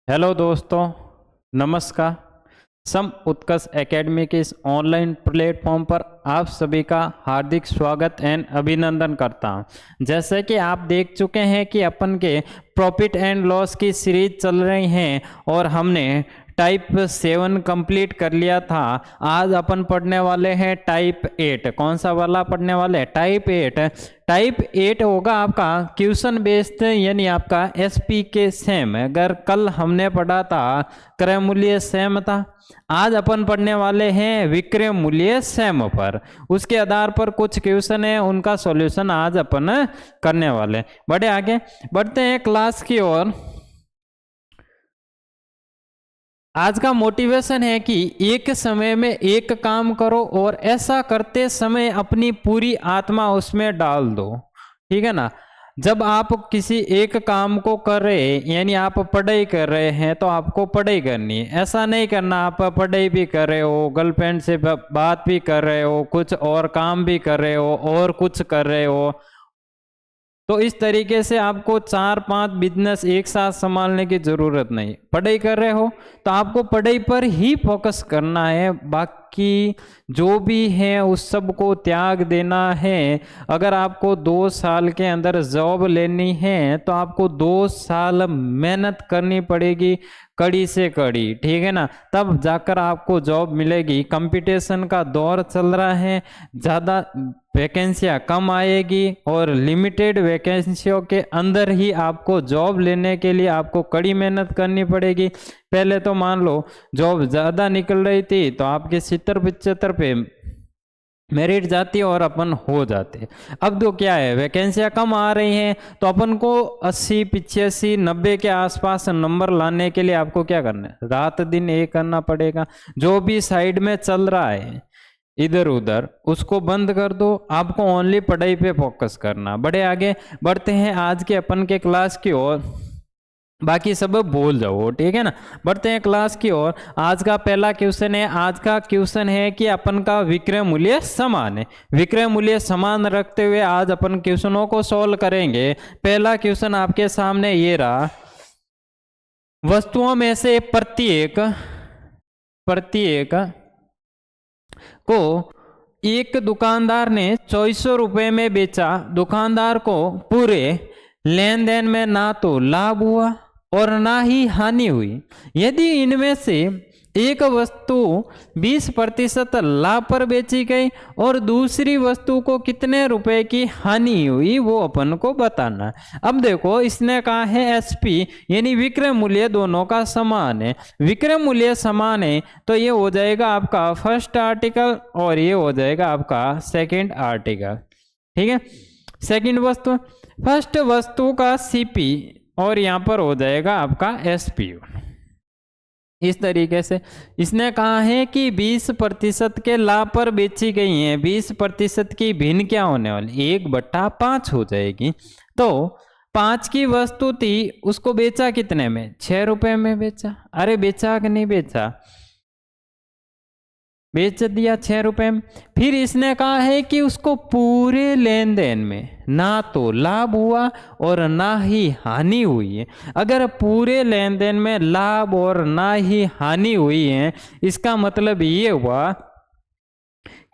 Hello दोस्तों, नमस्कार। सम उत्कर्ष academy के इस ऑनलाइन प्लेटफॉर्म पर आप सभी का हार्दिक स्वागत एंड अभिनंदन करता हूं। जैसे कि आप देख चुके हैं कि अपन के प्रॉफिट एंड लॉस की सीरीज चल रही हैं और हमने टाइप 7 कंप्लीट कर लिया था। आज अपन पढ़ने वाले हैं टाइप 8। कौन सा वाला पढ़ने वाले हैं? टाइप 8। टाइप 8 होगा आपका क्वेश्चन बेस्ड, यानी आपका एसपी के सेम। अगर कल हमने पढ़ा था क्रय मूल्य सेम था, आज अपन पढ़ने वाले हैं विक्रय मूल्य सेम पर। उसके आधार पर कुछ क्वेश्चन है, उनका सॉल्यूशन आज अपन करने वाले। बढ़े आगे बढ़ते हैं क्लास की ओर। आज का मोटिवेशन है कि एक समय में एक काम करो और ऐसा करते समय अपनी पूरी आत्मा उसमें डाल दो। ठीक है ना? जब आप किसी एक काम को कर रहे हैं, यानी आप पढ़ाई कर रहे हैं, तो आपको पढ़ाई करनी है। ऐसा नहीं करना आप पढ़ाई भी कर रहे हो, गर्लफ्रेंड से बात भी कर रहे हो, कुछ और काम भी कर रहे हो और कुछ कर रहे हो। तो इस तरीके से आपको 4-5 बिजनेस एक साथ संभालने की जरूरत नहीं। पढ़ाई कर रहे हो तो आपको पढ़ाई पर ही फोकस करना है, बाकी जो भी है उस सब को त्याग देना है। अगर आपको 2 साल के अंदर जॉब लेनी है तो आपको 2 साल मेहनत करनी पड़ेगी, कड़ी से कड़ी। ठीक है ना? तब जाकर आपको जॉब मिलेगी। कंपटीशन का दौर चल रहा है, ज़्यादा वैकेंसियाँ कम आएगी और लिमिटेड वैकेंसियों के अंदर ही आपको जॉब लेने के लिए आपको कड़ी मेहनत करनी पड़ेगी। पहले तो मान लो जॉब ज़्यादा निकल रही थी तो आपके 70-75 पे मेरिट जाती और अपन हो जाते। अब तो क्या है, वैकेंसियाँ कम आ रही हैं तो अपन को 80, 85, 90 के आसपास नंबर लाने के लिए आपको क्या करना है? रात दिन एक करना पड़ेगा। जो भी साइड में चल रहा है इधर उधर उसको बंद कर दो, आपको ओनली पढ़ाई पे फोकस करना। बड़े आगे बढ़ते हैं आज के अपन के क्लास की ओर। बाकी सब भूल जाओ, ठीक है ना? बढ़ते हैं क्लास की ओर। आज का पहला क्वेश्चन है। आज का क्वेश्चन है कि अपन का विक्रय मूल्य समान है। विक्रय मूल्य समान रखते हुए आज अपन क्वेश्चनों को सॉल्व करेंगे। पहला क्वेश्चन आपके सामने ये रहा। वस्तुओं में से प्रत्येक को एक दुकानदार ने 2400 रुपये में बेचा। दुकानदार को पूरे लेन देन में ना तो लाभ हुआ और ना ही हानि हुई। यदि इनमें से एक वस्तु 20% लाभ पर बेची गई और दूसरी वस्तु को कितने रुपए की हानि हुई वो अपन को बताना। अब देखो, इसने कहा है एसपी यानी विक्रय मूल्य दोनों का समान है। विक्रय मूल्य समान है तो ये हो जाएगा आपका फर्स्ट आर्टिकल और ये हो जाएगा आपका सेकंड आर्टिकल। ठीक है? सेकंड वस्तु, फर्स्ट वस्तु का सीपी और यहाँ पर हो जाएगा आपका एसपी। इस तरीके से इसने कहा है कि 20% के लाभ पर बेची गई है। 20% की भिन्न क्या होने वाली? 1/5 हो जाएगी। तो 5 की वस्तु थी, उसको बेचा कितने में? 6 रुपए में बेचा। अरे बेचा कि नहीं बेचा? बेच दिया 6 रुपए में। फिर इसने कहा है कि उसको पूरे लेन देन में ना तो लाभ हुआ और ना ही हानि हुई है। अगर पूरे लेन देन में लाभ और ना ही हानि हुई है, इसका मतलब ये हुआ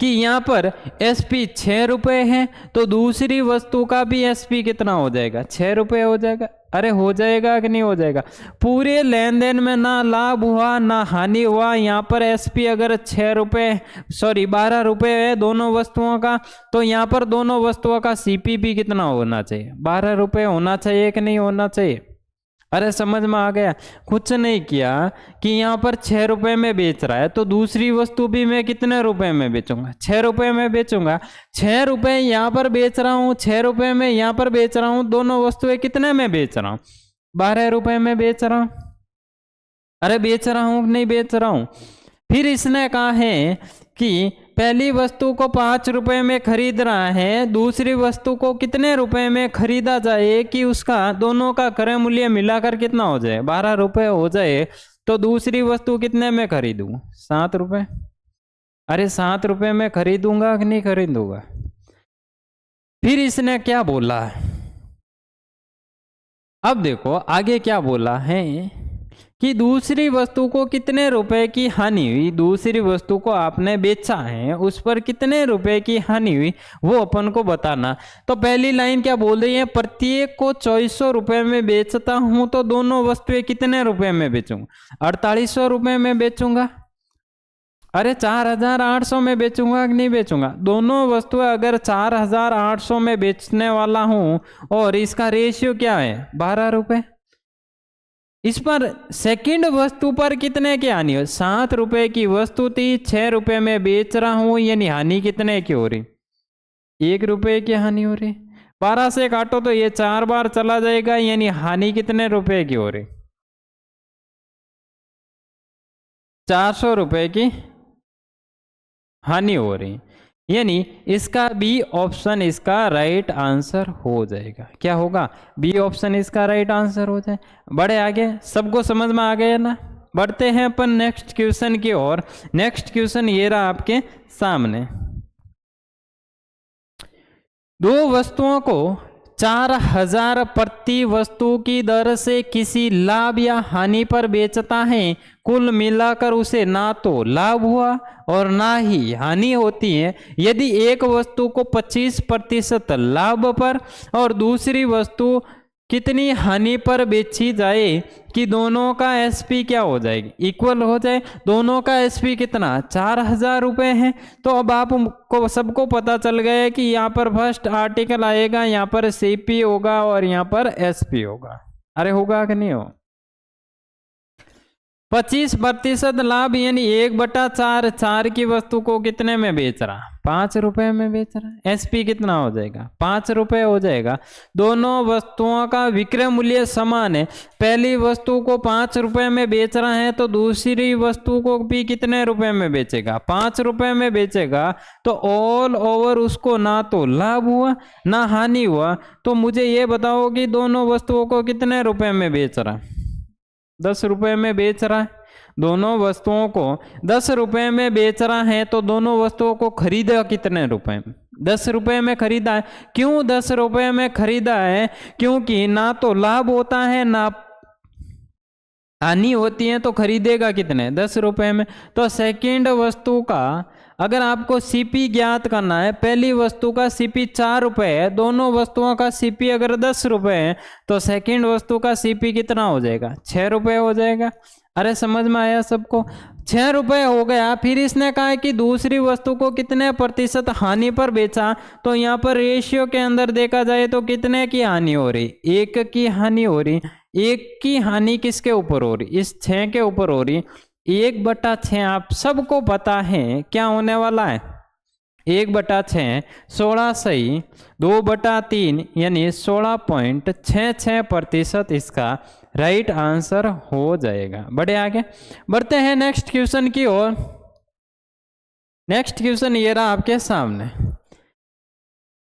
कि यहाँ पर एसपी 6 रुपये है तो दूसरी वस्तु का भी एसपी कितना हो जाएगा? 6 रुपये हो जाएगा। अरे हो जाएगा कि नहीं हो जाएगा? पूरे लेन देन में ना लाभ हुआ ना हानि हुआ। यहाँ पर एसपी अगर 12 रुपये है दोनों वस्तुओं का, तो यहाँ पर दोनों वस्तुओं का सीपी भी कितना होना चाहिए? 12 रुपये होना चाहिए कि नहीं होना चाहिए? अरे समझ में आ गया? कुछ नहीं किया कि यहाँ पर 6 रुपये में बेच रहा है तो दूसरी वस्तु भी मैं कितने रुपए में बेचूंगा? 6 रुपये में बेचूंगा। 6 रुपये यहाँ पर बेच रहा हूँ, 6 रुपये में यहाँ पर बेच रहा हूँ। दोनों वस्तुएं कितने में बेच रहा हूँ? 12 रुपये में बेच रहा हूँ। अरे बेच रहा हूँ नहीं बेच रहा हूँ? फिर इसने कहा है कि पहली वस्तु को 5 रुपए में खरीद रहा है, दूसरी वस्तु को कितने रुपए में खरीदा जाए कि उसका दोनों का क्रय मूल्य मिलाकर कितना हो जाए? 12 रुपए हो जाए। तो दूसरी वस्तु कितने में खरीदूं? 7 रुपए। अरे 7 रुपए में खरीदूंगा कि नहीं खरीदूंगा? फिर इसने क्या बोला? अब देखो आगे क्या बोला है कि दूसरी वस्तु को कितने रुपए की हानि हुई, दूसरी वस्तु को आपने बेचा है उस पर कितने रुपए की हानि हुई वो अपन को बताना। तो पहली लाइन क्या बोल रही है, प्रत्येक को 2400 रुपए में बेचता हूं तो दोनों वस्तुएं कितने रुपए में बेचूंगा, 4800 रुपए में बेचूंगा, अरे 4800 में बेचूंगा कि नहीं बेचूंगा। दोनों वस्तुएं अगर 4800 में बेचने वाला हूं और इसका रेशियो क्या है 12 रुपए, इस पर सेकंड वस्तु पर कितने की हानि हो, 7 रुपए की वस्तु थी 6 रुपए में बेच रहा हूं, यानी हानि कितने की हो रही, 1 रुपए की हानि हो रही। 12 से काटो तो ये 4 बार चला जाएगा, यानी हानि कितने रुपए की हो रही, 400 रुपए की हानि हो रही, यानी इसका बी ऑप्शन इसका राइट आंसर हो जाएगा। क्या होगा, बी ऑप्शन इसका राइट आंसर हो जाए। बढ़े आगे, सबको समझ में आ गया ना। बढ़ते हैं अपन नेक्स्ट क्वेश्चन की ओर। नेक्स्ट क्वेश्चन ये रहा आपके सामने, दो वस्तुओं को 4000 प्रति वस्तु की दर से किसी लाभ या हानि पर बेचता है, कुल मिलाकर उसे ना तो लाभ हुआ और ना ही हानि होती है यदि एक वस्तु को 25% लाभ पर और दूसरी वस्तु कितनी हानि पर बेची जाए कि दोनों का एसपी क्या हो जाएगी, इक्वल हो जाए। दोनों का एसपी कितना 4000 रुपये है। तो अब आपको सबको पता चल गया है कि यहाँ पर फर्स्ट आर्टिकल आएगा, यहाँ पर सीपी होगा और यहाँ पर एसपी होगा। अरे होगा कि नहीं हो, 25% लाभ यानी 1/4, 4 की वस्तु को कितने में बेच रहा, 5 रुपए में बेच रहा। एसपी कितना हो जाएगा 5 रुपए हो जाएगा। दोनों वस्तुओं का विक्रय मूल्य समान है, पहली वस्तु को 5 रुपए में बेच रहा है तो दूसरी वस्तु को भी कितने रुपए में बेचेगा, 5 रुपए में बेचेगा। तो ऑल ओवर उसको ना तो लाभ हुआ ना हानि हुआ। तो मुझे ये बताओ कि दोनों वस्तुओं को कितने रुपए में बेच रहा, 10 रुपए में बेच रहा है। दोनों वस्तुओं को 10 रुपए में बेच रहा है तो दोनों वस्तुओं को खरीदा कितने रुपए में, 10 रुपए में खरीदा है। क्यों 10 रुपए में खरीदा है, क्योंकि ना तो लाभ होता है ना हानि होती है, तो खरीदेगा कितने 10 रुपए में। तो सेकंड वस्तु का अगर आपको सीपी ज्ञात करना है, पहली वस्तु का सीपी 4 रुपए है, दोनों वस्तुओं का सीपी अगर 10 रुपए है तो सेकंड वस्तु का सीपी कितना हो जाएगा 6 रुपए हो जाएगा। अरे समझ में आया सबको, 6 रुपए हो गया। फिर इसने कहा है कि दूसरी वस्तु को कितने प्रतिशत हानि पर बेचा, तो यहाँ पर रेशियो के अंदर देखा जाए तो कितने की हानि हो रही, 1 की हानि हो रही। 1 की हानि किसके ऊपर हो रही, इस 6 के ऊपर हो रही। 1/6 आप सबको पता है क्या होने वाला है, 1/6 16 सही 2/3 यानी 16.66% इसका राइट आंसर हो जाएगा। बढ़े आगे, बढ़ते हैं नेक्स्ट क्वेश्चन की ओर। नेक्स्ट क्वेश्चन ये रहा आपके सामने।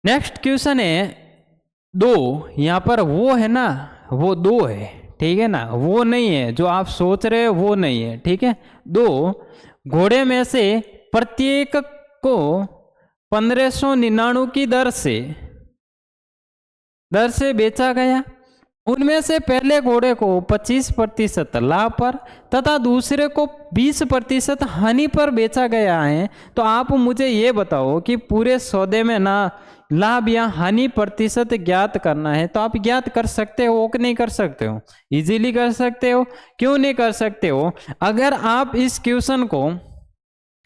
नेक्स्ट क्वेश्चन है 2, यहाँ पर वो है ना, वो 2 है, ठीक है ना, वो नहीं है जो आप सोच रहे हो, वो नहीं है, ठीक है। 2 घोड़े में से प्रत्येक को 1599 की दर से बेचा गया। उनमें से पहले घोड़े को 25% लाभ पर तथा दूसरे को 20% हानि पर बेचा गया है। तो आप मुझे ये बताओ कि पूरे सौदे में ना लाभ या हानि प्रतिशत ज्ञात करना है। तो आप ज्ञात कर सकते हो कि नहीं कर सकते हो, इजीली कर सकते हो। क्यों नहीं कर सकते हो, अगर आप इस क्वेश्चन को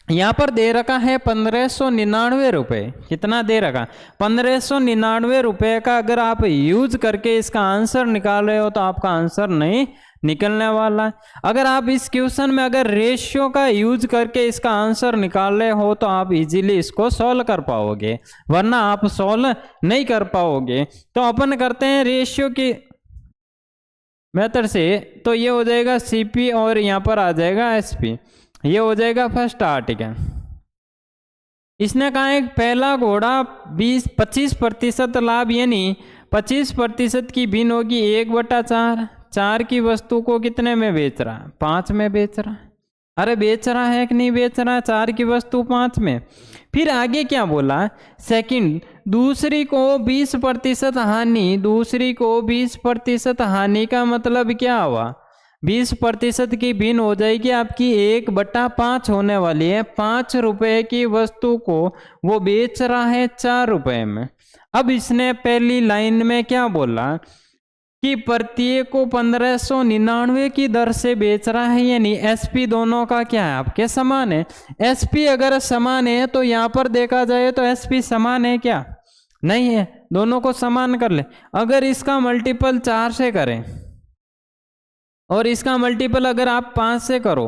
यहाँ पर दे रखा है 1599 रुपये, कितना दे रखा 1599 रुपये का अगर आप यूज करके इसका आंसर निकाल रहे हो तो आपका आंसर नहीं निकलने वाला है। अगर आप इस क्वेश्चन में अगर रेशियो का यूज करके इसका आंसर निकाल रहे हो तो आप इजीली इसको सॉल्व कर पाओगे, वरना आप सॉल्व नहीं कर पाओगे। तो अपन करते हैं रेशियो की मेथड से। तो ये हो जाएगा सीपी और यहाँ पर आ जाएगा एसपी, ये हो जाएगा फर्स्ट आर्टिकल। इसने कहा है पहला घोड़ा 25% लाभ यानी 25% की भिन्न होगी 1/4। 4 की वस्तु को कितने में बेच रहा है, 5 में बेच रहा है। अरे बेच रहा है कि नहीं बेच रहा है, 4 की वस्तु 5 में। फिर आगे क्या बोला, सेकंड दूसरी को 20% हानि, दूसरी को 20% हानि का मतलब क्या हुआ, 20% की भिन्न हो जाएगी आपकी 1/5 होने वाली है। 5 रुपए की वस्तु को वो बेच रहा है 4 रुपए में। अब इसने पहली लाइन में क्या बोला कि प्रत्येक को 1599 की दर से बेच रहा है, यानी एसपी दोनों का क्या है आपके समान है। एसपी अगर समान है तो यहां पर देखा जाए तो एसपी समान है क्या? नहीं है, दोनों को समान कर ले। अगर इसका मल्टीपल 4 से करें और इसका मल्टीपल अगर आप 5 से करो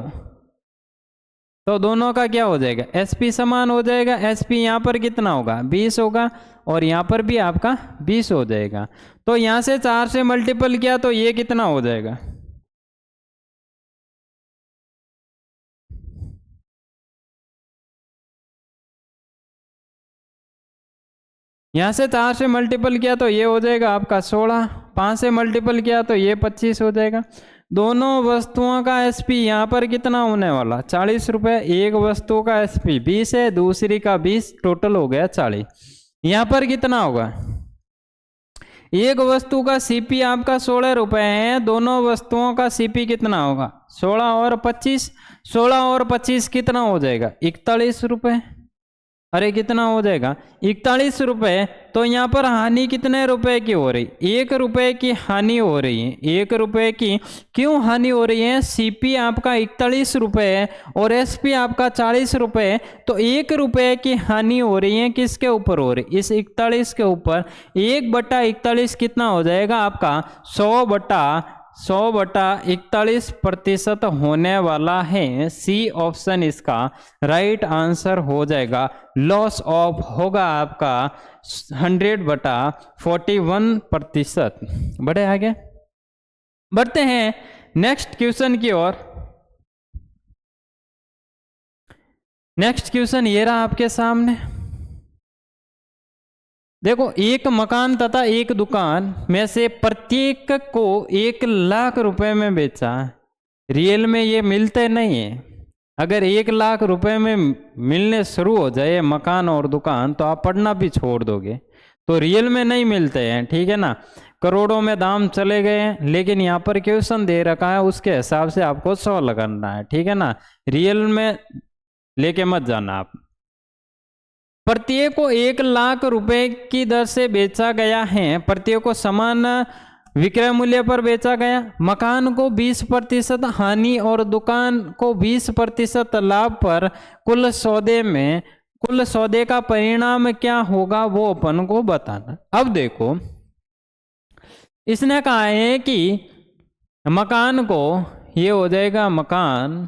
तो दोनों का क्या हो जाएगा? एसपी समान हो जाएगा। एसपी यहाँ पर कितना होगा? 20 होगा और यहाँ पर भी आपका 20 हो जाएगा। तो यहाँ से 4 से मल्टीपल किया तो ये कितना हो जाएगा? यहाँ से 4 से मल्टीपल किया तो ये हो जाएगा आपका 16। 5 से मल्टीपल किया तो ये 25 हो जाएगा। दोनों वस्तुओं का एसपी यहाँ पर कितना होने वाला? 40 रुपये। एक वस्तु का एसपी 20 है, दूसरी का 20, टोटल हो गया 40। यहाँ पर कितना होगा? एक वस्तु का सीपी आपका 16 रुपये है, दोनों वस्तुओं का सीपी कितना होगा? 16 और 25। 16 और 25 कितना हो जाएगा? 41 रुपये। अरे कितना हो जाएगा? 41 रुपये। तो यहाँ पर हानि कितने रुपए की हो रही? 1 रुपये की हानि हो रही है। 1 रुपये की क्यों हानि हो रही है? सीपी आपका 41 रुपये है और एसपी आपका 40 रुपये। तो 1 रुपये की हानि हो रही है, किसके ऊपर हो रही? इस 41 के ऊपर। 1/41 कितना हो जाएगा आपका? 100/41% होने वाला है। सी ऑप्शन इसका राइट आंसर हो जाएगा। लॉस ऑफ होगा आपका 100/41%। बढ़े आगे, बढ़ते हैं नेक्स्ट क्वेश्चन की ओर। नेक्स्ट क्वेश्चन ये रहा आपके सामने। देखो, एक मकान तथा एक दुकान में से प्रत्येक को 1 लाख रुपए में बेचा। रियल में ये मिलते नहीं है। अगर 1 लाख रुपए में मिलने शुरू हो जाए मकान और दुकान तो आप पढ़ना भी छोड़ दोगे। तो रियल में नहीं मिलते हैं, ठीक है ना। करोड़ों में दाम चले गए हैं, लेकिन यहाँ पर क्वेश्चन दे रखा है उसके हिसाब से आपको सॉल्व करना है, ठीक है ना। रियल में लेके मत जाना आप। प्रत्येक को 1 लाख रुपए की दर से बेचा गया है। प्रत्येक को समान विक्रय मूल्य पर बेचा गया। मकान को 20% हानि और दुकान को 20% लाभ पर कुल सौदे का परिणाम क्या होगा वो अपन को बताना। अब देखो, इसने कहा है कि मकान को ये हो जाएगा, मकान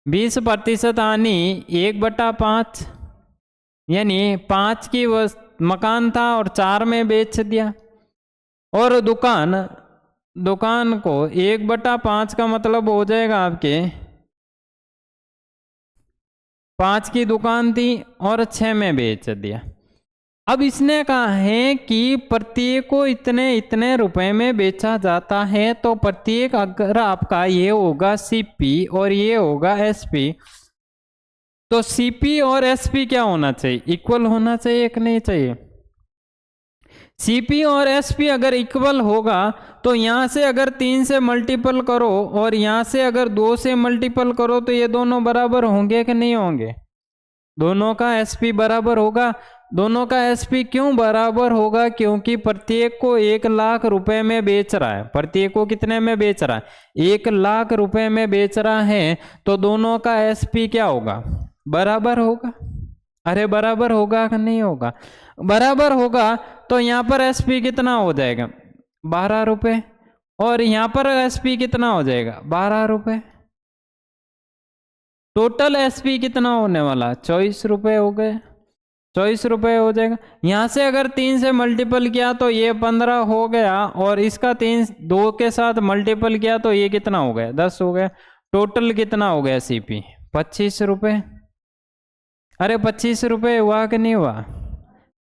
20% हानि 1/5, यानी 5 की मकान था और 4 में बेच दिया। और दुकान को 1/5 का मतलब हो जाएगा आपके 5 की दुकान थी और 6 में बेच दिया। अब इसने कहा है कि प्रत्येक को इतने इतने रुपए में बेचा जाता है। तो प्रत्येक अगर आपका ये होगा सीपी और ये होगा एसपी, तो सीपी और एसपी क्या होना चाहिए? इक्वल होना चाहिए कि नहीं चाहिए? सीपी और एसपी अगर इक्वल होगा तो यहां से अगर 3 से मल्टीपल करो और यहां से अगर 2 से मल्टीपल करो तो ये दोनों बराबर होंगे कि नहीं होंगे? दोनों का एसपी बराबर होगा। दोनों का एसपी क्यों बराबर होगा? क्योंकि प्रत्येक को 1 लाख रुपए में बेच रहा है। प्रत्येक को कितने में बेच रहा है? 1 लाख रुपए में बेच रहा है। तो दोनों का एसपी क्या होगा? बराबर होगा। अरे बराबर होगा कि नहीं होगा? बराबर होगा। तो यहाँ पर एसपी कितना हो जाएगा? 12 रुपये। और यहाँ पर एसपी कितना हो जाएगा? 12 रुपये। टोटल एसपी कितना होने वाला? 24 रुपये हो गए। 24 रुपये हो जाएगा। यहाँ से अगर 3 से मल्टीपल किया तो ये 15 हो गया और इसका 2 के साथ मल्टीपल किया तो ये कितना हो गया? 10 हो गया। टोटल कितना हो गया सीपी? 25 रुपये। अरे 25 रुपये हुआ कि नहीं हुआ?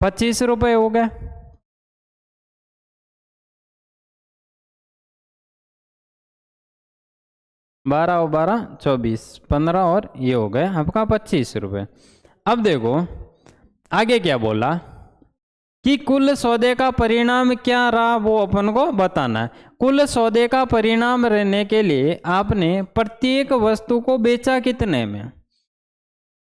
25 रुपये हो गए। बारह और 12 24, 15 और ये हो गए आपका 25 रुपये। अब देखो आगे क्या बोला। कि कुल सौदे का परिणाम क्या रहा वो अपन को बताना है। कुल सौदे का परिणाम रहने के लिए आपने प्रत्येक वस्तु को बेचा कितने में,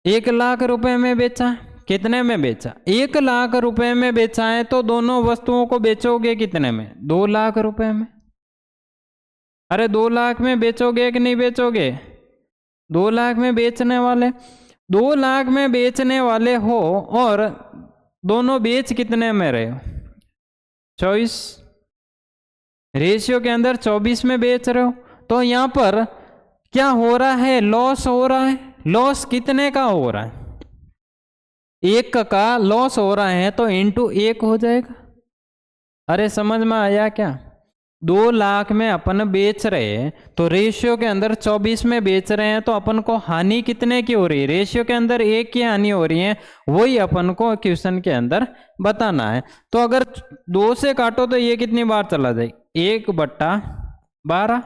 1,00,000 रुपए में बेचा। कितने में बेचा, 1,00,000 रुपए में बेचा है, तो दोनों वस्तुओं को बेचोगे कितने में, 2,00,000 रुपए में। अरे 2,00,000 में बेचोगे कि नहीं बेचोगे, 2,00,000 में बेचने वाले, 2,00,000 में बेचने वाले हो और दोनों बेच कितने में रहे हो, 24, रेशियो के अंदर 24 में बेच रहे हो। तो यहां पर क्या हो रहा है, लॉस हो रहा है। लॉस कितने का हो रहा है, 1 का लॉस हो रहा है, तो इंटू 1 हो जाएगा। अरे समझ में आया क्या, 2,00,000 में अपन बेच रहे हैं, तो रेशियो के अंदर 24 में बेच रहे हैं, तो अपन को हानि कितने की हो रही है, रेशियो के अंदर 1 की हानि हो रही है, वही अपन को क्वेश्चन के अंदर बताना है। तो अगर 2 से काटो तो ये कितनी बार चला जाए, 1/12,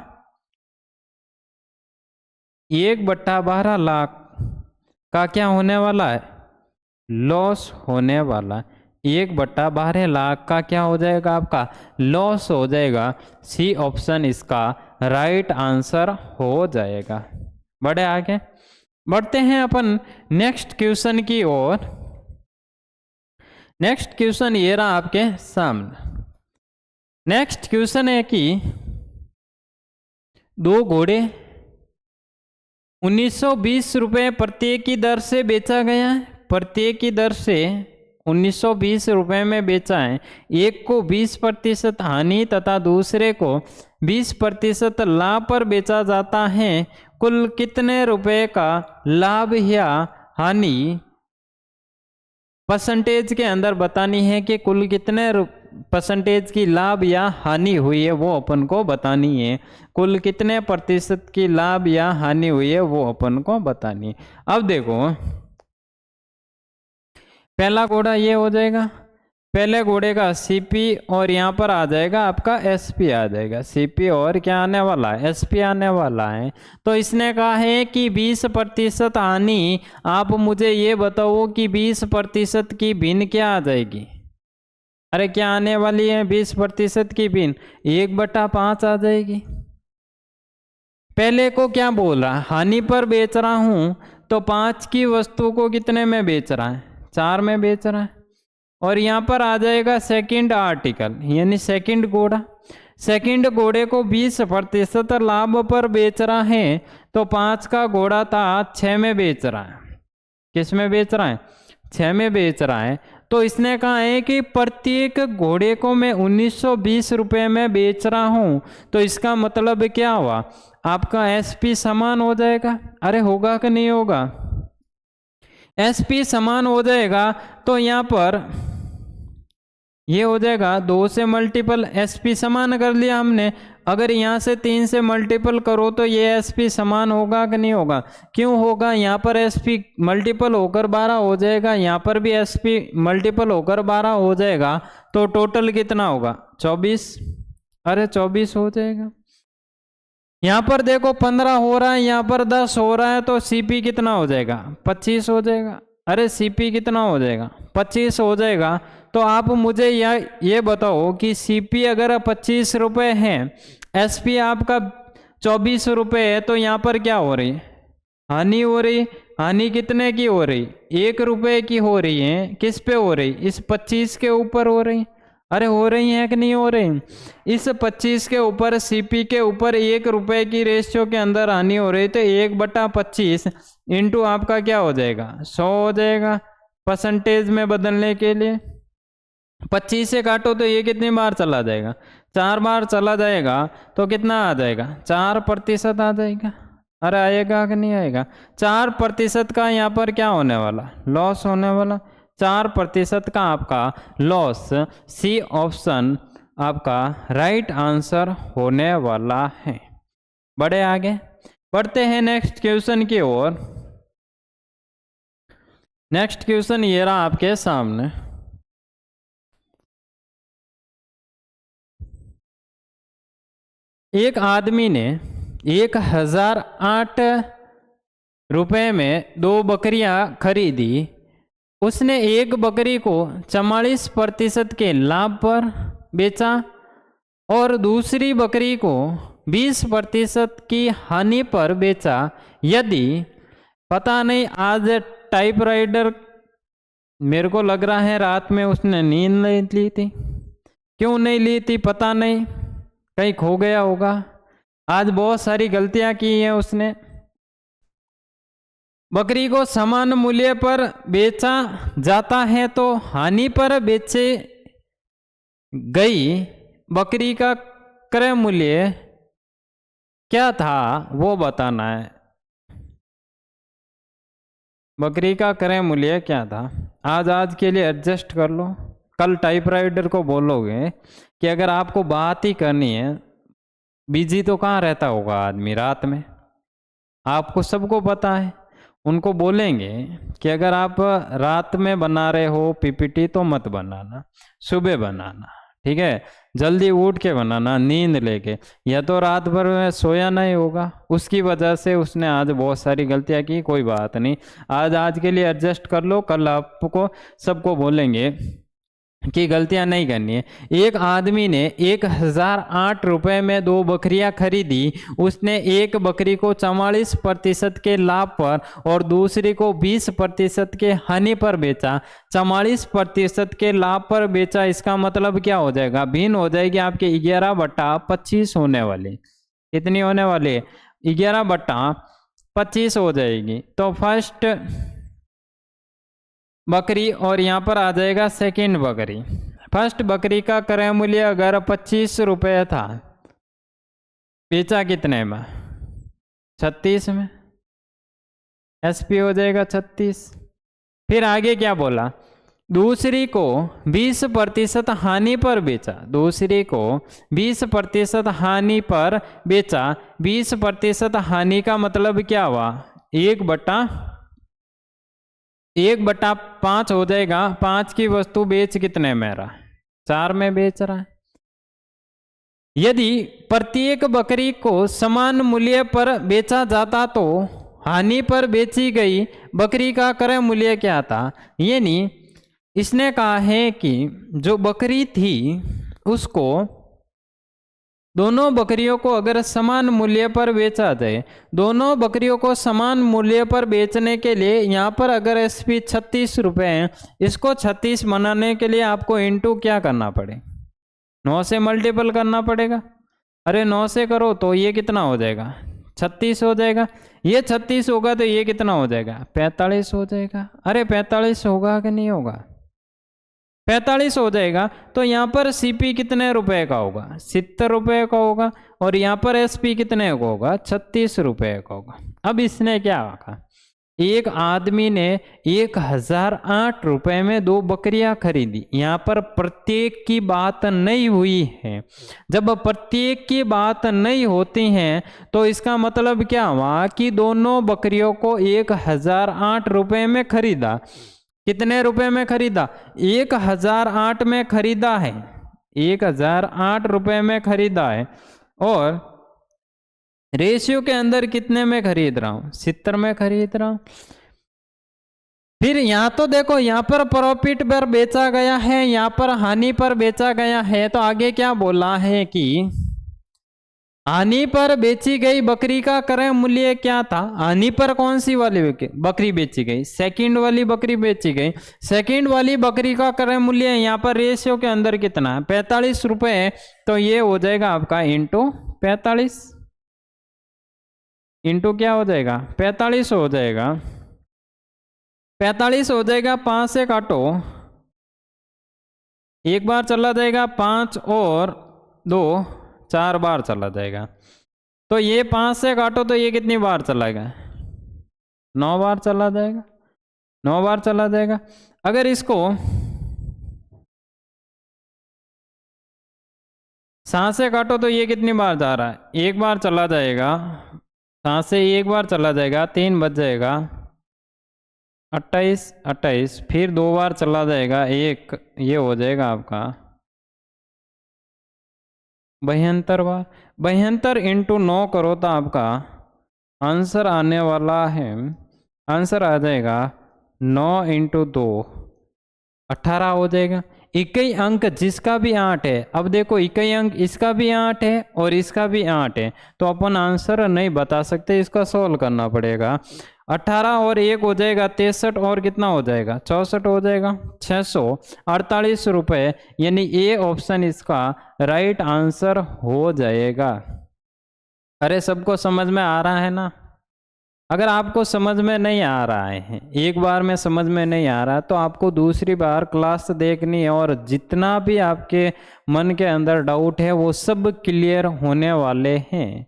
1/12 लाख का क्या होने वाला है, लॉस होने वाला है। 1/12 लाख का क्या हो जाएगा, आपका लॉस हो जाएगा। सी ऑप्शन इसका राइट आंसर हो जाएगा। बढ़े आगे, बढ़ते हैं अपन नेक्स्ट क्वेश्चन की ओर। नेक्स्ट क्वेश्चन ये रहा आपके सामने। नेक्स्ट क्वेश्चन है कि 2 घोड़े 1920 रुपये प्रत्येक की दर से बेचा गया है, प्रत्येक की दर से 1920 रुपये में बेचा है। एक को 20% हानि तथा दूसरे को 20% लाभ पर बेचा जाता है। कुल कितने रुपए का लाभ या हानि परसेंटेज के अंदर बतानी है कि कुल कितने परसेंटेज की लाभ या हानि हुई है वो अपन को बतानी है। कुल कितने प्रतिशत की लाभ या हानि हुई है वो अपन को बतानी है। अब देखो, पहला घोड़ा ये हो जाएगा, पहले घोड़े का सीपी और यहाँ पर आ जाएगा आपका एसपी आ जाएगा। सीपी और क्या आने वाला है, एसपी आने वाला है। तो इसने कहा है कि 20% हानि, आप मुझे ये बताओ कि 20% की भिन्न क्या आ जाएगी। अरे क्या आने वाली है 20% की भिन्न, 1/5 आ जाएगी। पहले को क्या बोल रहा है, हानि पर बेच रहा हूं, तो 5 की वस्तु को कितने में बेच रहा है, 4 में बेच रहा है। और यहाँ पर आ जाएगा सेकंड आर्टिकल, यानी सेकंड घोड़ा। सेकंड घोड़े को 20% लाभ पर बेच रहा है, तो 5 का घोड़ा था 6 में बेच रहा है। किस में बेच रहा है, 6 में बेच रहा है। तो इसने कहा है कि प्रत्येक घोड़े को मैं 1920 रुपये में बेच रहा हूं, तो इसका मतलब क्या हुआ, आपका एसपी समान हो जाएगा। अरे होगा कि नहीं होगा, एसपी समान हो जाएगा। तो यहाँ पर ये हो जाएगा 2 से मल्टीपल, एसपी समान कर लिया हमने। अगर यहाँ से 3 से मल्टीपल करो तो ये एसपी समान होगा कि नहीं होगा, क्यों होगा, यहाँ पर एसपी मल्टीपल होकर 12 हो जाएगा, यहाँ पर भी एसपी मल्टीपल होकर 12 हो जाएगा। तो टोटल कितना होगा, 24। अरे 24 हो जाएगा। यहाँ पर देखो 15 हो रहा है, यहाँ पर 10 हो रहा है, तो सीपी कितना हो जाएगा, 25 हो जाएगा। अरे सीपी कितना हो जाएगा, 25 हो जाएगा। तो आप मुझे ये बताओ कि सीपी अगर 25 रुपये है, एसपी आपका 24 रुपये है, तो यहाँ पर क्या हो रही है, हानि हो रही। हानि कितने की हो रही, 1 रुपये की हो रही है। किस पे हो रही, इस 25 के ऊपर हो रही। अरे हो रही है कि नहीं हो रही, इस 25 के ऊपर सीपी के ऊपर 1 रुपये की रेशियो के अंदर हानि हो रही। तो 1/25 इंटू आपका क्या हो जाएगा, 100 हो जाएगा। परसेंटेज में बदलने के लिए 25 से काटो तो ये कितनी बार चला जाएगा, 4 बार चला जाएगा। तो कितना आ जाएगा, 4% आ जाएगा। अरे आएगा कि नहीं आएगा, 4% का यहाँ पर क्या होने वाला, लॉस होने वाला। 4% का आपका लॉस, सी ऑप्शन आपका राइट आंसर होने वाला है। बढ़े आगे, बढ़ते हैं नेक्स्ट क्वेश्चन की ओर। नेक्स्ट क्वेश्चन ये रहा आपके सामने। एक आदमी ने 1008 रुपये में 2 बकरियां खरीदी। उसने एक बकरी को 44% के लाभ पर बेचा और दूसरी बकरी को 20% की हानि पर बेचा। यदि पता नहीं आज टाइपराइटर, मेरे को लग रहा है रात में उसने नींद नहीं ली थी, क्यों नहीं ली थी पता नहीं, कहीं खो गया होगा। आज बहुत सारी गलतियां की हैं उसने। बकरी को समान मूल्य पर बेचा जाता है तो हानि पर बेचे गई बकरी का क्रय मूल्य क्या था वो बताना है। बकरी का क्रय मूल्य क्या था। आज के लिए एडजस्ट कर लो, कल टाइपराइटर को बोलोगे कि अगर आपको बात ही करनी है, बिजी तो कहाँ रहता होगा आदमी रात में, आपको सबको पता है। उनको बोलेंगे कि अगर आप रात में बना रहे हो पीपीटी तो मत बनाना, सुबह बनाना, ठीक है, जल्दी उठ के बनाना, नींद लेके। या तो रात भर में सोया नहीं होगा, उसकी वजह से उसने आज बहुत सारी गलतियां की। कोई बात नहीं, आज के लिए एडजस्ट कर लो, कल आपको सबको बोलेंगे कि गलतियां नहीं करनी है। एक आदमी ने 1008 रुपये में 2 बकरियां खरीदी। उसने एक बकरी को 44% के लाभ पर और दूसरी को 20% के हानि पर बेचा। 44% के लाभ पर बेचा, इसका मतलब क्या हो जाएगा, भिन्न हो जाएगी आपके 11/25 होने वाली। कितनी होने वाली है, 11/25 हो जाएगी। तो फर्स्ट बकरी और यहाँ पर आ जाएगा सेकंड बकरी। फर्स्ट बकरी का क्रय मूल्य अगर 25 रुपये था, बेचा कितने में, 36 में, एसपी हो जाएगा 36। फिर आगे क्या बोला, दूसरी को 20% हानि पर बेचा। दूसरी को 20% हानि पर बेचा। 20% हानि का मतलब क्या हुआ, 1/5 हो जाएगा। 5 की वस्तु बेच कितने में रहा, 4 में बेच रहा है। यदि प्रत्येक बकरी को समान मूल्य पर बेचा जाता तो हानि पर बेची गई बकरी का क्रय मूल्य क्या था। यानी इसने कहा है कि जो बकरी थी उसको, दोनों बकरियों को अगर समान मूल्य पर बेचा जाए, दोनों बकरियों को समान मूल्य पर बेचने के लिए यहाँ पर अगर एसपी 36 रुपये है, इसको 36 बनाने के लिए आपको इंटू क्या करना पड़े, 9 से मल्टीपल करना पड़ेगा। अरे 9 से करो तो ये कितना हो जाएगा, 36 हो जाएगा। ये 36 होगा तो ये कितना हो जाएगा, 45 हो जाएगा। अरे 45 होगा कि नहीं होगा, 45 हो जाएगा। तो यहाँ पर सीपी कितने रुपए का होगा, 70 रुपये का होगा। और यहाँ पर एसपी कितने का होगा, 36 रुपये का होगा। अब इसने क्या कहा, एक आदमी ने 1008 रुपये में 2 बकरियां खरीदी। यहाँ पर प्रत्येक की बात नहीं हुई है। जब प्रत्येक की बात नहीं होती है तो इसका मतलब क्या हुआ कि दोनों बकरियों को 1008 रुपये में खरीदा। कितने रुपए में खरीदा, 1008 में खरीदा है, 1008 रुपये में खरीदा है। और रेशियो के अंदर कितने में खरीद रहा हूं, 70 में खरीद रहा हूं। फिर यहां तो देखो, यहां पर प्रॉफिट पर बेचा गया है, यहां पर हानि पर बेचा गया है। तो आगे क्या बोला है कि हानि पर बेची गई बकरी का क्रय मूल्य क्या था। हानि पर कौन सी वाली बकरी बेची गई, सेकंड वाली बकरी बेची गई। सेकंड वाली बकरी का क्रय मूल्य यहाँ पर रेशियो के अंदर कितना है, 45 रुपये। तो ये हो जाएगा आपका इंटू 45, इंटू क्या हो जाएगा, 45 हो जाएगा। 45 हो जाएगा, 5 से काटो, एक बार चला जाएगा, 5 और 2 4 बार चला जाएगा। तो ये 5 से काटो तो ये कितनी बार चलाएगा, 9 बार चला जाएगा, 9 बार चला जाएगा। अगर इसको 7 से काटो तो ये कितनी बार जा रहा है, 1 बार चला जाएगा। 7 से 1 बार चला जाएगा, 3 बच जाएगा, 28 28। फिर 2 बार चला जाएगा, 1, ये हो जाएगा आपका 72 बार। 72 इंटू 9 करो तो आपका आंसर आने वाला है, आंसर आ जाएगा 9 इंटू 2 18 हो जाएगा। इकाई अंक जिसका भी 8 है, अब देखो इकाई अंक इसका भी 8 है और इसका भी 8 है, तो अपन आंसर नहीं बता सकते, इसका सोल्व करना पड़ेगा। 18 और 1 हो जाएगा 63 और कितना हो जाएगा 64 हो जाएगा 648 रुपये, यानी ए ऑप्शन इसका राइट आंसर हो जाएगा। अरे सबको समझ में आ रहा है ना? अगर आपको समझ में नहीं आ रहा है, एक बार में समझ में नहीं आ रहा, तो आपको दूसरी बार क्लास देखनी है और जितना भी आपके मन के अंदर डाउट है वो सब क्लियर होने वाले हैं,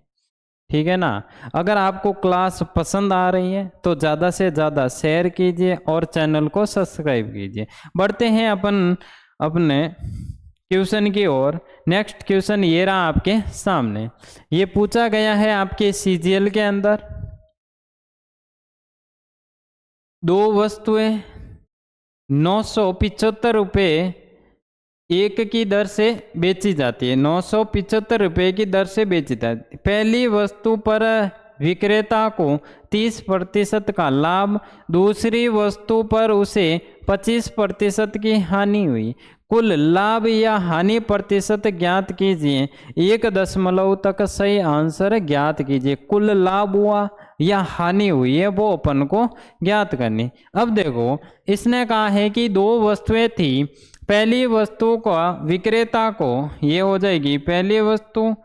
ठीक है ना। अगर आपको क्लास पसंद आ रही है तो ज़्यादा से ज़्यादा शेयर कीजिए और चैनल को सब्सक्राइब कीजिए। बढ़ते हैं अपन अपने क्वेश्चन की ओर। नेक्स्ट क्वेश्चन ये रहा आपके सामने। ये पूछा गया है आपके सीजीएल के अंदर, दो वस्तुएं 975 रुपये एक की दर से बेची जाती है, 975 रुपये की दर से बेची जाती है। पहली वस्तु पर विक्रेता को 30% का लाभ, दूसरी वस्तु पर उसे 25% की हानि हुई। कुल लाभ या हानि प्रतिशत ज्ञात कीजिए। 1 दशमलव तक सही आंसर ज्ञात कीजिए। कुल लाभ हुआ या हानि हुई है वो अपन को ज्ञात करनी। अब देखो इसने कहा है कि दो वस्तुएं थी, पहली वस्तु का विक्रेता को, ये हो जाएगी पहली वस्तु,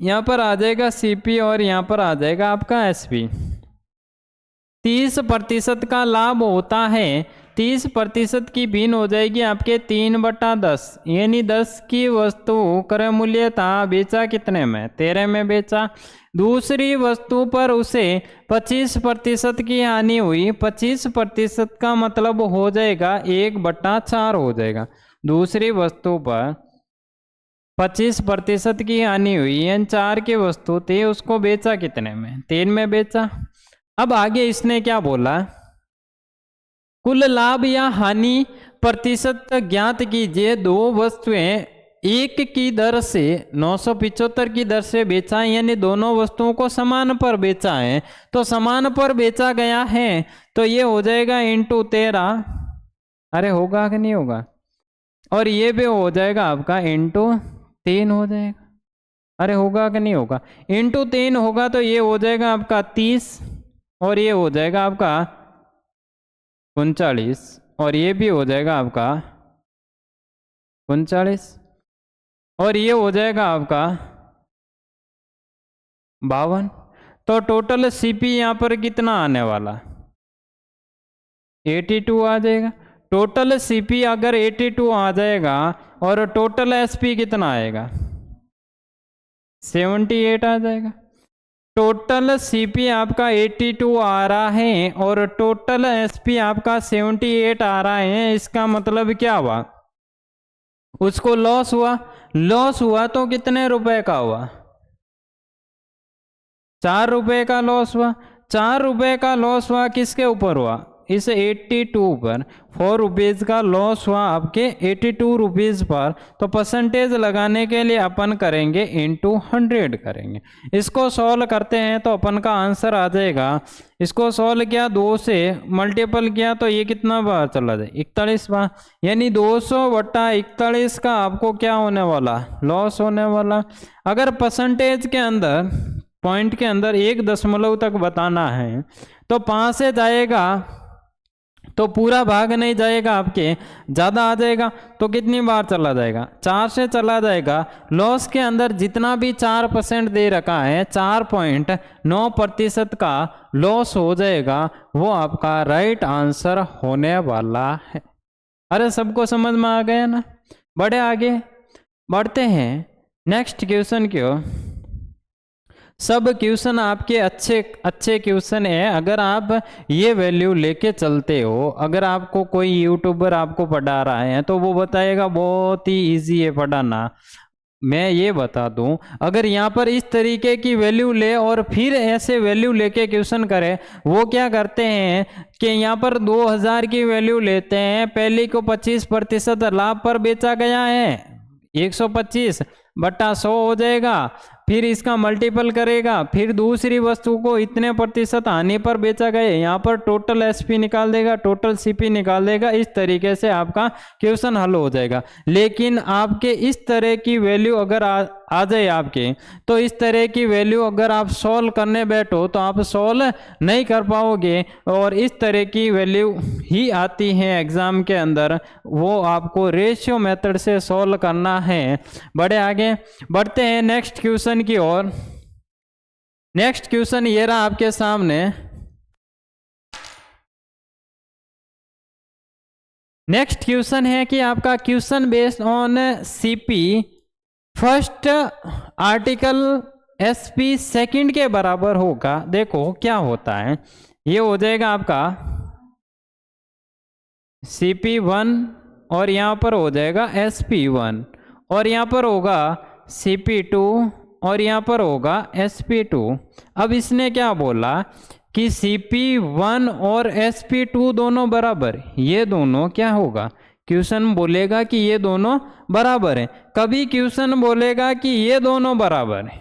यहाँ पर आ जाएगा सीपी और यहाँ पर आ जाएगा आपका एसपी। 30% का लाभ होता है, 30% की भिन्न हो जाएगी आपके 3/10, यानी 10 की वस्तु क्रय मूल्य था, बेचा कितने में 13 में बेचा। दूसरी वस्तु पर उसे 25% की हानि हुई। 25% का मतलब हो जाएगा 1/4 हो जाएगा। दूसरी वस्तु पर 25% की हानि हुई, यानी 4 की वस्तु थी, उसको बेचा कितने में 3 में बेचा। अब आगे इसने क्या बोला, कुल लाभ या हानि प्रतिशत ज्ञात कीजिए। दो वस्तुएं एक की दर से 975 की दर से बेचा है, यानी दोनों वस्तुओं को समान पर बेचा है, तो समान पर बेचा गया है तो ये हो जाएगा इंटू 13। अरे होगा कि नहीं होगा? और ये भी हो जाएगा आपका इंटू 3 हो जाएगा। अरे होगा कि नहीं होगा? इंटू 3 होगा तो ये हो जाएगा आपका 30 और ये हो जाएगा आपका 39 और ये भी हो जाएगा आपका 39 और ये हो जाएगा आपका 52। तो टोटल सीपी यहाँ पर कितना आने वाला 82 आ जाएगा। टोटल सीपी अगर 82 आ जाएगा और टोटल एसपी कितना आएगा 78 आ जाएगा। टोटल सीपी आपका 82 आ रहा है और टोटल एसपी आपका 78 आ रहा है। इसका मतलब क्या हुआ, उसको लॉस हुआ। लॉस हुआ तो कितने रुपए का हुआ 4 रुपए का लॉस हुआ। 4 रुपए का लॉस हुआ किसके ऊपर हुआ, इस 82 पर। 4 रुपीज का लॉस हुआ आपके 82 रुपीज पर। तो परसेंटेज लगाने के लिए अपन करेंगे इंटू 100 करेंगे। इसको सॉल्व करते हैं तो अपन का आंसर आ जाएगा। इसको सॉल्व किया, 2 से मल्टीपल किया तो ये कितना बार चला जाए 41 बार, यानी 200/41 का आपको क्या होने वाला लॉस होने वाला। अगर परसेंटेज के अंदर पॉइंट के अंदर 1 दशमलव तक बताना है तो 5 से जाएगा तो पूरा भाग नहीं जाएगा, आपके ज़्यादा आ जाएगा तो कितनी बार चला जाएगा 4 से चला जाएगा। लॉस के अंदर जितना भी 4% दे रखा है 4.9% का लॉस हो जाएगा, वो आपका राइट आंसर होने वाला है। अरे सबको समझ में आ गया ना? बढ़े आगे, बढ़ते हैं नेक्स्ट क्वेश्चन की ओर। सब क्वेश्चन आपके अच्छे क्वेश्चन है। अगर आप ये वैल्यू लेके चलते हो, अगर आपको कोई यूट्यूबर आपको पढ़ा रहा है तो वो बताएगा बहुत ही इजी है पढ़ाना। मैं ये बता दूं, अगर यहाँ पर इस तरीके की वैल्यू ले और फिर ऐसे वैल्यू लेके क्वेश्चन करे, वो क्या करते हैं कि यहाँ पर 2000 की वैल्यू लेते हैं, पहली को 25% लाभ पर बेचा गया है, 125/100 हो जाएगा। फिर इसका मल्टीपल करेगा, फिर दूसरी वस्तु को इतने प्रतिशत हानि पर बेचा गया, यहाँ पर टोटल एसपी निकाल देगा, टोटल सीपी निकाल देगा। इस तरीके से आपका क्वेश्चन हल हो जाएगा। लेकिन आपके इस तरह की वैल्यू अगर आ जाए आपके, तो इस तरह की वैल्यू अगर आप सॉल्व करने बैठो तो आप सॉल्व नहीं कर पाओगे, और इस तरह की वैल्यू ही आती है एग्जाम के अंदर, वो आपको रेशियो मेथड से सॉल्व करना है। बढ़े आगे, बढ़ते हैं नेक्स्ट क्वेश्चन की ओर। नेक्स्ट क्वेश्चन ये रहा आपके सामने। नेक्स्ट क्वेश्चन है कि आपका question based on CP first article SP second के बराबर होगा। देखो क्या होता है, ये हो जाएगा आपका CP1 और यहाँ पर हो जाएगा SP1, और यहाँ पर होगा CP2 और यहाँ पर होगा SP2। अब इसने क्या बोला कि CP1 और SP2 दोनों बराबर, ये दोनों क्या होगा, क्वेश्चन बोलेगा कि ये दोनों बराबर है। कभी क्वेश्चन बोलेगा कि ये दोनों बराबर है,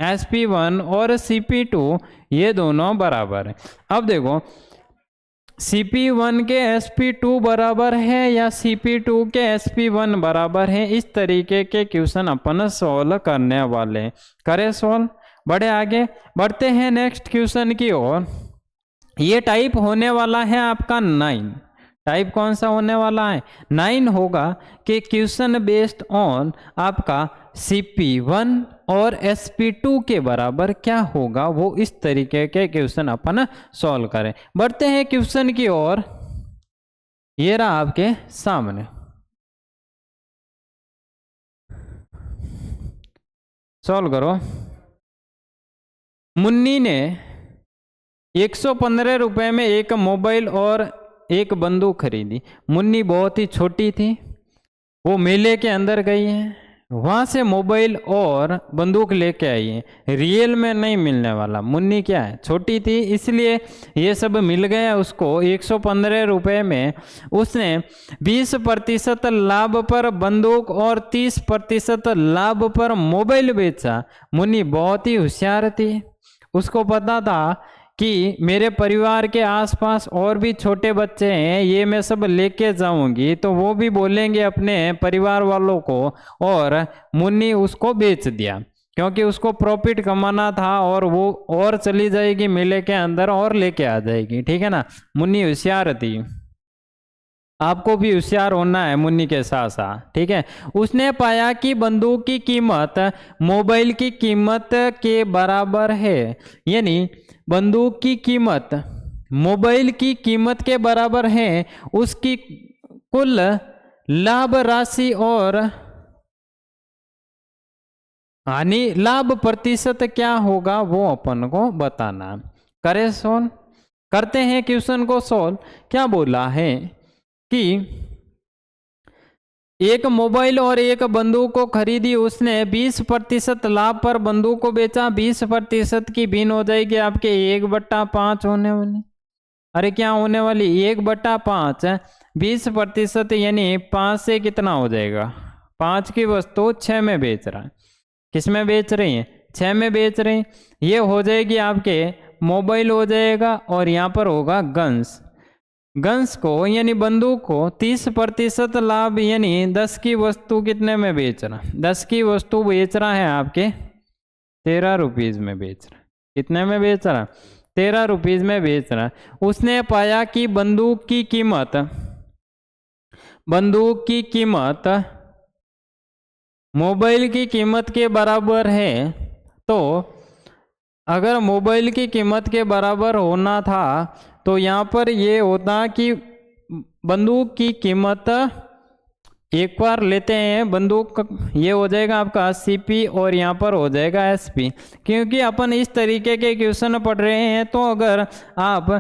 SP1 और CP2 ये दोनों बराबर है। अब देखो CP1 के SP2 बराबर है या CP2 के SP1 बराबर है, इस तरीके के क्वेश्चन अपन सॉल्व करने वाले हैं। करें सॉल्व, बढ़े आगे, बढ़ते हैं नेक्स्ट क्वेश्चन की ओर। ये टाइप होने वाला है आपका 9। टाइप कौन सा होने वाला है, 9 होगा कि क्वेश्चन बेस्ड ऑन आपका CP1 और SP2 के बराबर क्या होगा, वो इस तरीके के क्वेश्चन अपन सॉल्व करें। बढ़ते हैं क्वेश्चन की ओर। ये रहा आपके सामने, सॉल्व करो। मुन्नी ने 115 रुपए में एक मोबाइल और एक बंदूक खरीदी। मुन्नी बहुत ही छोटी थी, वो मेले के अंदर गई है, वहां से मोबाइल और बंदूक लेके आई है। रियल में नहीं मिलने वाला, मुन्नी क्या है, छोटी थी, इसलिए ये सब मिल गया उसको 115 रुपए में। उसने 20% लाभ पर बंदूक और 30% लाभ पर मोबाइल बेचा। मुन्नी बहुत ही होशियार थी, उसको पता था कि मेरे परिवार के आसपास और भी छोटे बच्चे हैं, ये मैं सब लेके जाऊंगी तो वो भी बोलेंगे अपने परिवार वालों को, और मुन्नी उसको बेच दिया क्योंकि उसको प्रॉफिट कमाना था, और वो और चली जाएगी मेले के अंदर और लेके आ जाएगी। ठीक है ना, मुन्नी होशियार थी, आपको भी होशियार होना है मुन्नी के साथ साथ। ठीक है, उसने पाया कि बंदूक की कीमत मोबाइल की कीमत के बराबर है, यानी बंदूक की कीमत मोबाइल की कीमत के बराबर है। उसकी कुल लाभ राशि और हानि लाभ प्रतिशत क्या होगा वो अपन को बताना। करें सोल्व, करते हैं क्वेश्चन को सोल्व। क्या बोला है कि एक मोबाइल और एक बंदूक को खरीदी उसने, 20% लाभ पर बंदूक को बेचा। 20% की भिन्न हो जाएगी आपके 1/5 होने वाली। अरे क्या होने वाली, 1/5 20% यानी 5 से कितना हो जाएगा, 5 की वस्तु 6 में बेच रहा है। किस में बेच रही है, 6 में बेच रही है। ये हो जाएगी आपके मोबाइल हो जाएगा, और यहाँ पर होगा गन्स। गन्स को यानी बंदूक को 30% लाभ यानी 10 की वस्तु कितने में बेच रहा, 10 की वस्तु बेच रहा है आपके 13 रुपीज में बेच रहा। कितने में बेच रहा, 13 रुपीज में बेच रहा। उसने पाया कि बंदूक की कीमत मोबाइल की कीमत के बराबर है। तो अगर मोबाइल की कीमत के बराबर होना था तो यहाँ पर ये होता कि बंदूक की कीमत, एक बार लेते हैं बंदूक, ये हो जाएगा आपका CP और यहाँ पर हो जाएगा SP। क्योंकि अपन इस तरीके के क्वेश्चन पढ़ रहे हैं, तो अगर आप